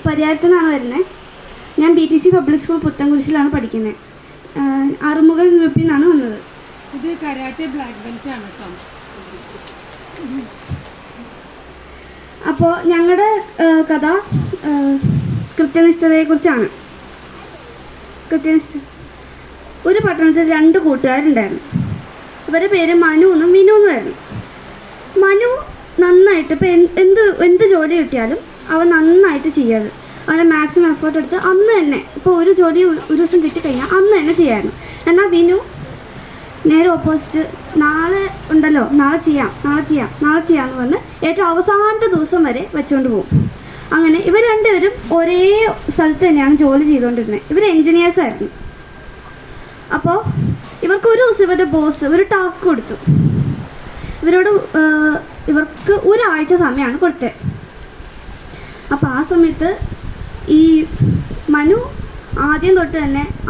പരിയാരത്തു നിന്നാണ് വരുന്നത്. ഞാൻ BTC പബ്ലിക് സ്കൂൾ പുത്തൻകുരിശിലാണ് പഠിക്കുന്നത്. അറുമുഖ ഗ്രൂപ്പിൽ നിന്നാണ് വന്നത്. ഇത് കരാട്ടെ ബ്ലാക്ക് ബെൽറ്റ് ആണ് കേട്ടോ. അപ്പോൾ ഞങ്ങളുടെ കഥ കൃത്യനിഷ്ഠതയെക്കുറിച്ചാണ്. ഒരു പട്ടണത്തിൽ 2 കൂട്ടുകാരുണ്ടായിരുന്നു. അവരുടെ പേര് മനു എന്നും വിനു എന്നുമായിരുന്നു. മനു നന്നായിട്ട് ഇപ്പോൾ എന്ത് ജോലി കിട്ടിയാലും അവൻ നന്നായിട്ട് ചെയ്യാറ്. അവനെ മാക്സിമം എഫേർട്ട് എടുത്ത് അന്ന് തന്നെ ഇപ്പോൾ ഒരു ജോലി ഒരു ദിവസം കിട്ടിക്കഴിഞ്ഞാൽ അന്ന് തന്നെ ചെയ്യാമായിരുന്നു. എന്നാൽ വിനു നേരെ ഓപ്പോസിറ്റ്, നാളെ ഉണ്ടല്ലോ, നാളെ ചെയ്യാം എന്ന് പറഞ്ഞ് ഏറ്റവും അവസാനത്തെ ദിവസം വരെ വെച്ചുകൊണ്ട് പോകും. അങ്ങനെ ഇവർ രണ്ടുപേരും ഒരേ സ്ഥലത്ത് തന്നെയാണ് ജോലി ചെയ്തുകൊണ്ടിരുന്നത്. ഇവർ എൻജിനീയേഴ്സായിരുന്നു. അപ്പോൾ ഇവർക്ക് ഒരു ദിവസം ഇവരുടെ ബോസ് ഒരു ടാസ്ക് കൊടുത്തു. ഇവർക്ക് ഒരാഴ്ച സമയമാണ് കൊടുത്തത്. അപ്പോൾ ആ സമയത്ത് ഈ മനു ആദ്യം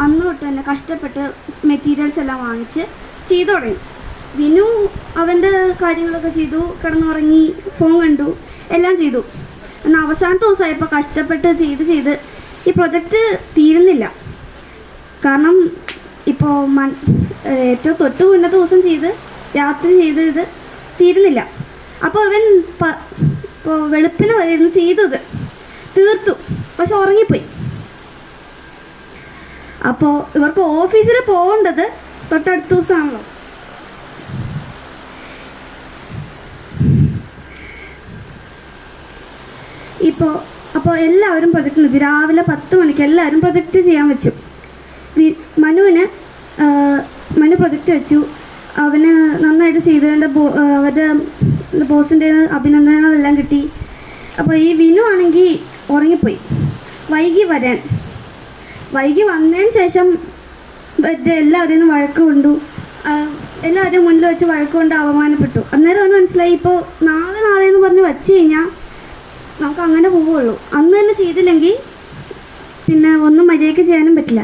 അന്ന് തൊട്ട് തന്നെ കഷ്ടപ്പെട്ട് മെറ്റീരിയൽസ് എല്ലാം വാങ്ങിച്ച് ചെയ്തു തുടങ്ങി. വിനു അവൻ്റെ കാര്യങ്ങളൊക്കെ ചെയ്തു, കിടന്നുറങ്ങി, ഫോൺ കണ്ടു, എല്ലാം ചെയ്തു. എന്നാൽ അവസാനത്തെ ദിവസമായപ്പോൾ കഷ്ടപ്പെട്ട് ചെയ്ത് ഈ പ്രൊജക്റ്റ് തീരുന്നില്ല. കാരണം ഇപ്പോൾ ഏറ്റവും തൊട്ട് മുന്നത്തെ ദിവസം രാത്രി ചെയ്ത് തീരുന്നില്ല. അപ്പോൾ അവൻ ഇപ്പോൾ വെളുപ്പിന് വരെ ഇരുന്ന് ചെയ്തത് തീർത്തു, പക്ഷെ ഉറങ്ങിപ്പോയി. അപ്പോൾ ഇവർക്ക് ഓഫീസിൽ പോകേണ്ടത് തൊട്ടടുത്ത ദിവസമാണല്ലോ. അപ്പോൾ എല്ലാവരും പ്രൊജക്റ്റ് രാവിലെ 10 മണിക്ക് എല്ലാവരും പ്രൊജക്റ്റ് ചെയ്യാൻ വെച്ചു. മനു പ്രൊജക്റ്റ് വെച്ചു. അവന് നന്നായിട്ട് ചെയ്തതിൻ്റെ അവരുടെ ബോസിൻ്റെ അഭിനന്ദനങ്ങളെല്ലാം കിട്ടി. അപ്പോൾ ഈ വിനു ആണെങ്കിൽ ഉറങ്ങിപ്പോയി. വൈകി വന്നതിന് ശേഷം എല്ലാവരെയും വഴക്ക് കൊണ്ടു. എല്ലാവരെയും മുന്നിൽ വെച്ച് വഴക്ക് കൊണ്ട് അവമാനപ്പെട്ടു. അന്നേരം അവന് മനസ്സിലായി, ഇപ്പോൾ നാളെ എന്ന് പറഞ്ഞ് വെച്ച് കഴിഞ്ഞാൽ നമുക്ക് അങ്ങനെ പോവുള്ളൂ. അന്ന് തന്നെ ചെയ്തില്ലെങ്കിൽ പിന്നെ ഒന്നും മര്യാദയ്ക്ക് ചെയ്യാനും പറ്റില്ല.